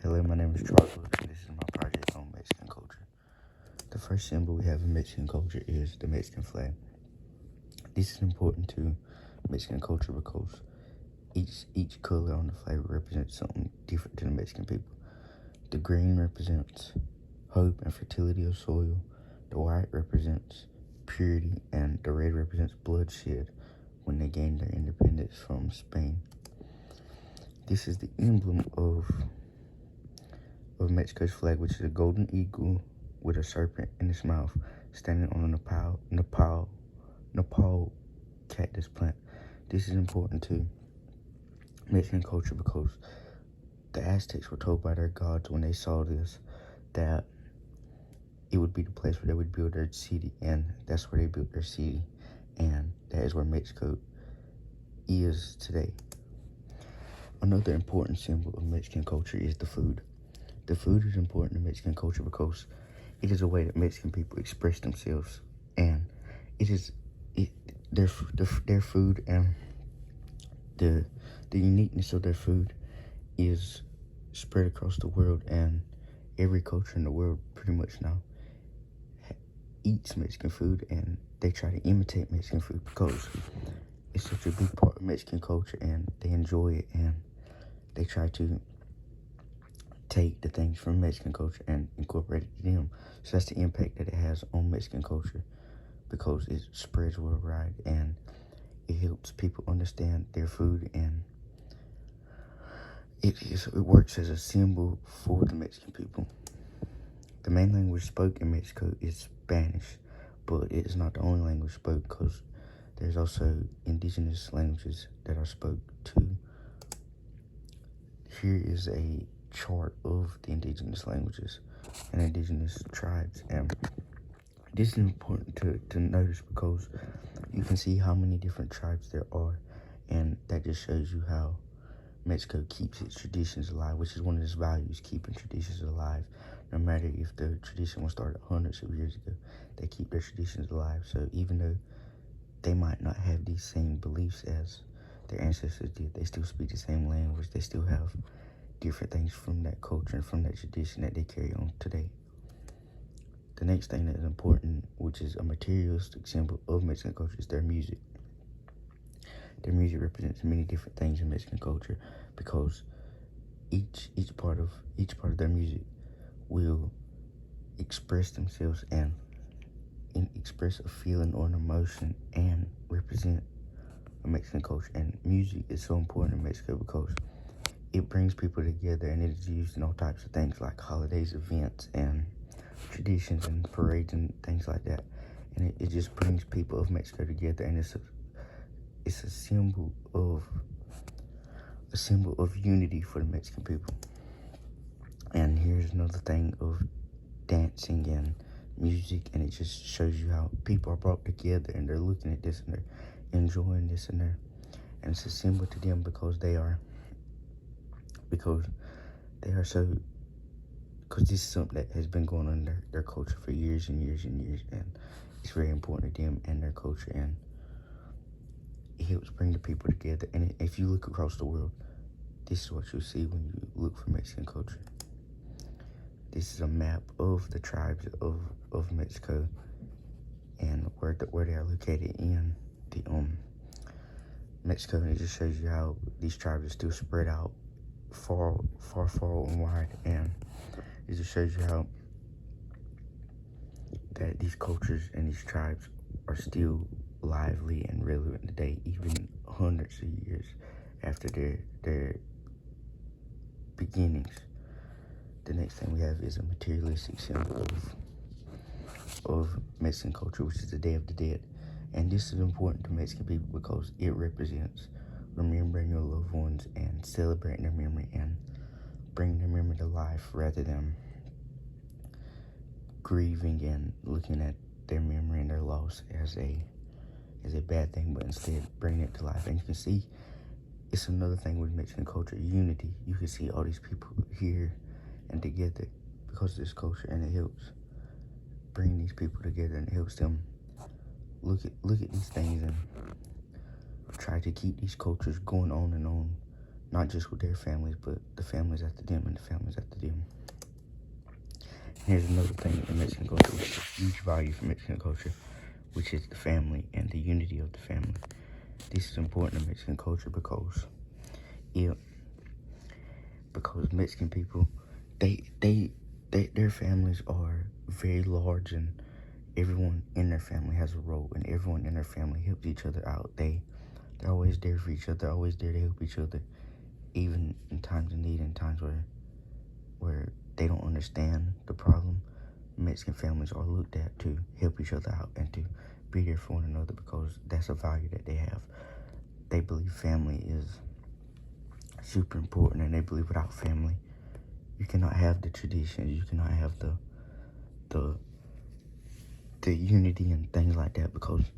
Hello, my name is Charles Wilkes, and this is my project on Mexican culture. The first symbol we have in Mexican culture is the Mexican flag. This is important to Mexican culture because each color on the flag represents something different to the Mexican people. The green represents hope and fertility of soil, the white represents purity, and the red represents bloodshed when they gained their independence from Spain. This is the emblem of Mexico's flag, which is a golden eagle with a serpent in its mouth standing on a Nepal cactus plant. This is important to Mexican culture because the Aztecs were told by their gods when they saw this that it would be the place where they would build their city, and that's where they built their city, and that is where Mexico is today. Another important symbol of Mexican culture is the food. The food is important to Mexican culture because it is a way that Mexican people express themselves, and their food and the uniqueness of their food is spread across the world, and every culture in the world pretty much now eats Mexican food, and they try to imitate Mexican food because it's such a big part of Mexican culture, and they enjoy it, and they try to take the things from Mexican culture and incorporate it to them. So that's the impact that it has on Mexican culture because it spreads worldwide, and it helps people understand their food, and it works as a symbol for the Mexican people. The main language spoken in Mexico is Spanish, but it is not the only language spoken because there's also indigenous languages that are spoken too. Here is a chart of the indigenous languages and indigenous tribes, and this is important to notice because you can see how many different tribes there are, and that just shows you how Mexico keeps its traditions alive, which is one of its values, keeping traditions alive. No matter if the tradition was started hundreds of years ago, they keep their traditions alive. So even though they might not have these same beliefs as their ancestors did, they still speak the same language. They still have different things from that culture and from that tradition that they carry on today. The next thing that is important, which is a materialistic symbol of Mexican culture, is their music. Their music represents many different things in Mexican culture because each part of their music will express themselves and express a feeling or an emotion and represent a Mexican culture. And music is so important in Mexico because it brings people together, and it is used in all types of things like holidays, events, and traditions and parades and things like that. And it just brings people of Mexico together, and it's a symbol of unity for the Mexican people. And here's another thing of dancing and music, and it just shows you how people are brought together, and they're looking at this and they're enjoying this, and it's a symbol to them because this is something that has been going on in their culture for years and years and years, and it's very important to them and their culture, and it helps bring the people together. And if you look across the world, this is what you'll see when you look for Mexican culture. This is a map of the tribes of Mexico and where they are located in the Mexico, and it just shows you how these tribes are still spread out far and wide, and it just shows you how that these cultures and these tribes are still lively and relevant today, even hundreds of years after their beginnings. The next thing we have is a materialistic symbol of Mexican culture, which is the Day of the Dead. And this is important to Mexican people because it represents remembering your loved ones and celebrating their memory and bringing their memory to life rather than grieving and looking at their memory and their loss as a bad thing, but instead bringing it to life. And you can see it's another thing with Mexican culture, unity. You can see all these people here and together because of this culture, and it helps bring these people together, and it helps them look at these things and try to keep these cultures going on and on not just with their families, but the families after them and the families after them. Here's another thing in Mexican culture, which is a huge value for Mexican culture, which is the family and the unity of the family. This is important in Mexican culture because Mexican people, their families are very large, and everyone in their family has a role, and everyone in their family helps each other out. They're always there for each other, always there to help each other, even in times of need, in times where they don't understand the problem. Mexican families are looked at to help each other out and to be there for one another because that's a value that they have. They believe family is super important, and they believe without family, you cannot have the traditions, you cannot have the unity and things like that, because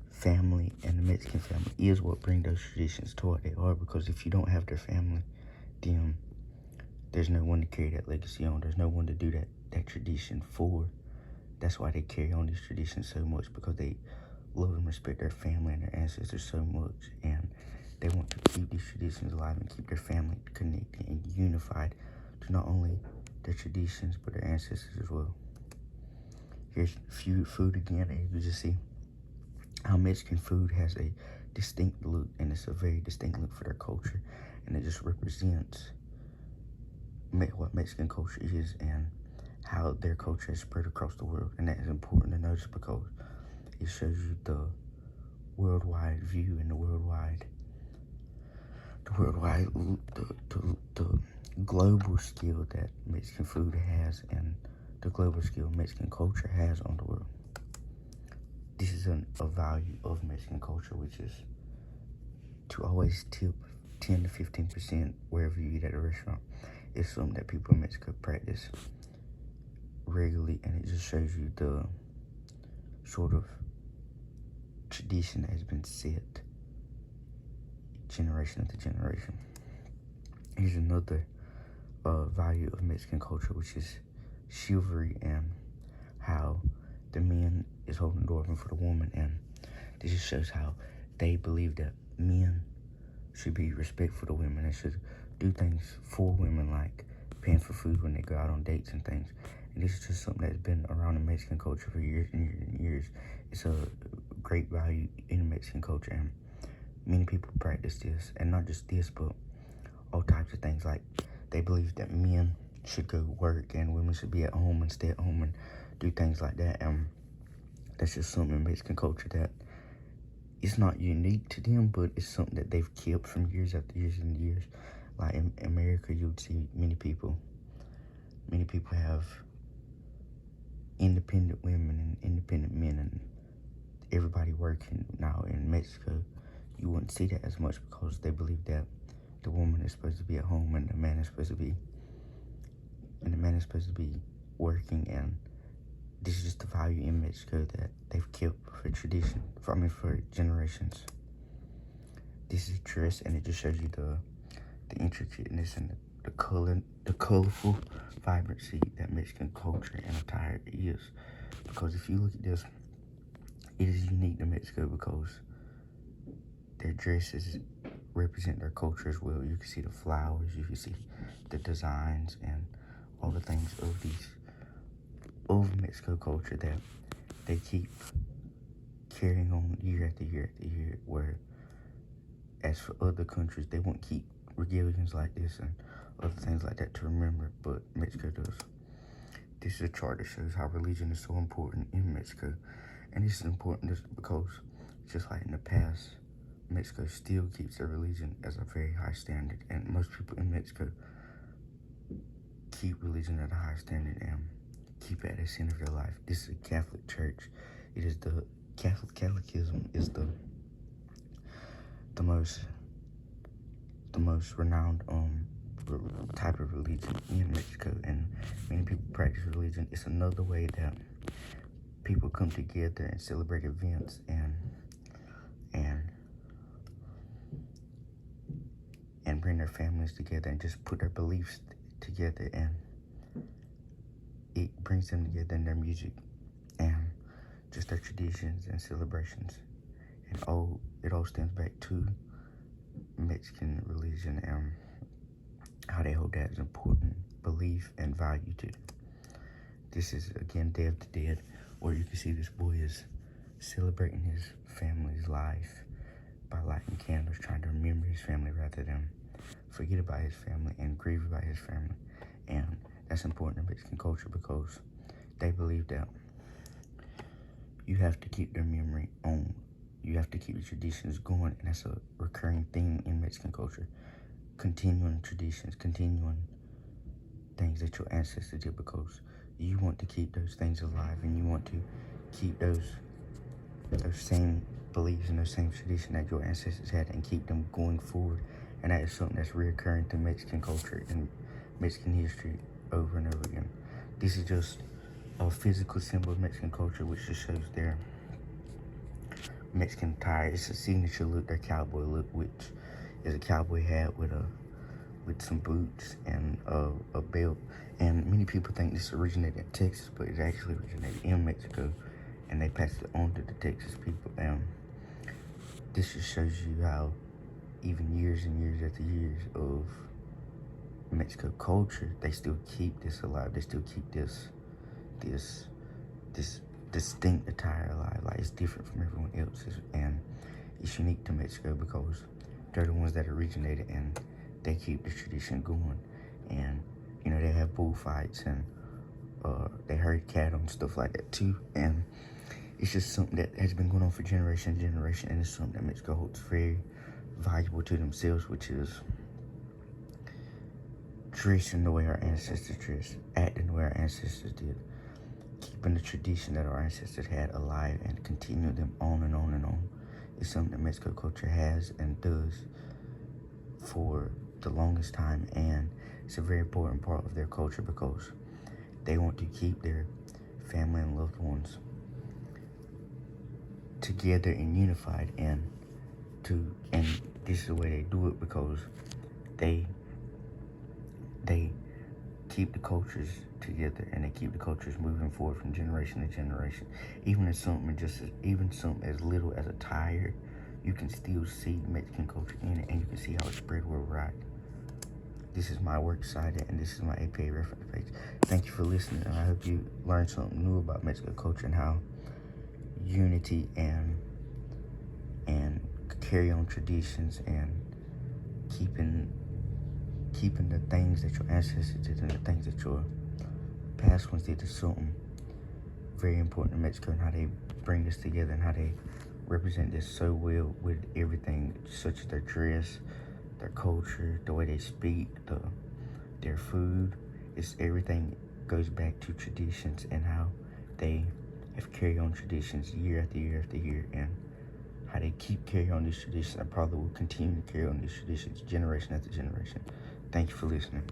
family and the Mexican family is what bring those traditions to what they are. Because if you don't have their family, then there's no one to carry that legacy on. There's no one to do that tradition for. That's why they carry on these traditions so much, because they love and respect their family and their ancestors so much, and they want to keep these traditions alive and keep their family connected and unified to not only their traditions but their ancestors as well. Here's food again, and you can just see how Mexican food has a distinct look, and it's a very distinct look for their culture, and it just represents what Mexican culture is and how their culture is spread across the world. And that is important to notice because it shows you the worldwide view and the global skill that Mexican food has, and the global skill Mexican culture has on the world. This is a value of Mexican culture, which is to always tip 10 to 15% wherever you eat at a restaurant. It's something that people in Mexico practice regularly, and it just shows you the sort of tradition that has been set generation after generation. Here's another value of Mexican culture, which is chivalry, and how the man is holding the door open for the woman. And this just shows how they believe that men should be respectful to women and should do things for women, like paying for food when they go out on dates and things. And this is just something that's been around in Mexican culture for years and years and years. It's a great value in Mexican culture, and many people practice this, and not just this, but all types of things. Like, they believe that men should go work and women should be at home and stay at home and do things like that. And that's just something in Mexican culture that it's not unique to them, but it's something that they've kept from years after years and years. Like in America, you would see many people have independent women and independent men and everybody working. Now in Mexico, you wouldn't see that as much because they believe that the woman is supposed to be at home and the man is supposed to be working. And this is just the value in Mexico that they've kept for generations. This is dress, and it just shows you the intricateness and the colorful vibrancy that Mexican culture and attire is. Because if you look at this, it is unique to Mexico because their dresses represent their culture as well. You can see the flowers, you can see the designs and all the things of Mexico culture that they keep carrying on year after year after year, where as for other countries, they won't keep regalians like this and other things like that to remember, but Mexico does. This is a chart that shows how religion is so important in Mexico. And this is important just because, just like in the past, Mexico still keeps their religion as a very high standard, and most people in Mexico keep religion at a high standard and keep it at the center of their life. This is a Catholic church. It is Catholicism is the most renowned type of religion in Mexico, and many people practice religion. It's another way that people come together and celebrate events and bring their families together and just put their beliefs together, and it brings them together in their music and just their traditions and celebrations. And it all stems back to Mexican religion and how they hold that as important belief and value to them. This is, again, Day of the Dead, where you can see this boy is celebrating his family's life by lighting candles, trying to remember his family rather than forget about his family and grieve about his family. And that's important in Mexican culture because they believe that you have to keep their memory on. You have to keep the traditions going, and that's a recurring theme in Mexican culture. Continuing traditions, continuing things that your ancestors did because you want to keep those things alive and you want to keep those same beliefs and those same traditions that your ancestors had and keep them going forward. And that is something that's reoccurring to Mexican culture and Mexican history over and over again. This is just a physical symbol of Mexican culture, which just shows their Mexican attire. It's a signature look, their cowboy look, which is a cowboy hat with some boots and a belt. And many people think this originated in Texas, but it actually originated in Mexico, and they passed it on to the Texas people. And this just shows you how even years and years after years of Mexico culture, they still keep this alive. They still keep this distinct attire alive. Like, it's different from everyone else's, and it's unique to Mexico because they're the ones that originated and they keep the tradition going. And you know, they have bullfights and they herd cattle and stuff like that too. And it's just something that has been going on for generation and generation, and it's something that Mexico holds very valuable to themselves, which is dressing the way our ancestors dressed, acting the way our ancestors did, keeping the tradition that our ancestors had alive and continuing them on and on and on. Is something that Mexico culture has and does for the longest time, and it's a very important part of their culture because they want to keep their family and loved ones together and unified, and this is the way they do it because they keep the cultures together and they keep the cultures moving forward from generation to generation. Even something as little as a tire, you can still see Mexican culture in it, and you can see how it's spread worldwide. This is my works cited, and this is my APA reference page. Thank you for listening, and I hope you learned something new about Mexican culture and how unity and carry on traditions and keeping the things that your ancestors did and the things that your past ones did is something very important in Mexico, and how they bring this together and how they represent this so well with everything, such as their dress, their culture, the way they speak, their food. It's everything goes back to traditions and how they have carried on traditions year after year after year, and how they keep carrying on these traditions and probably will continue to carry on these traditions generation after generation. Thank you for listening.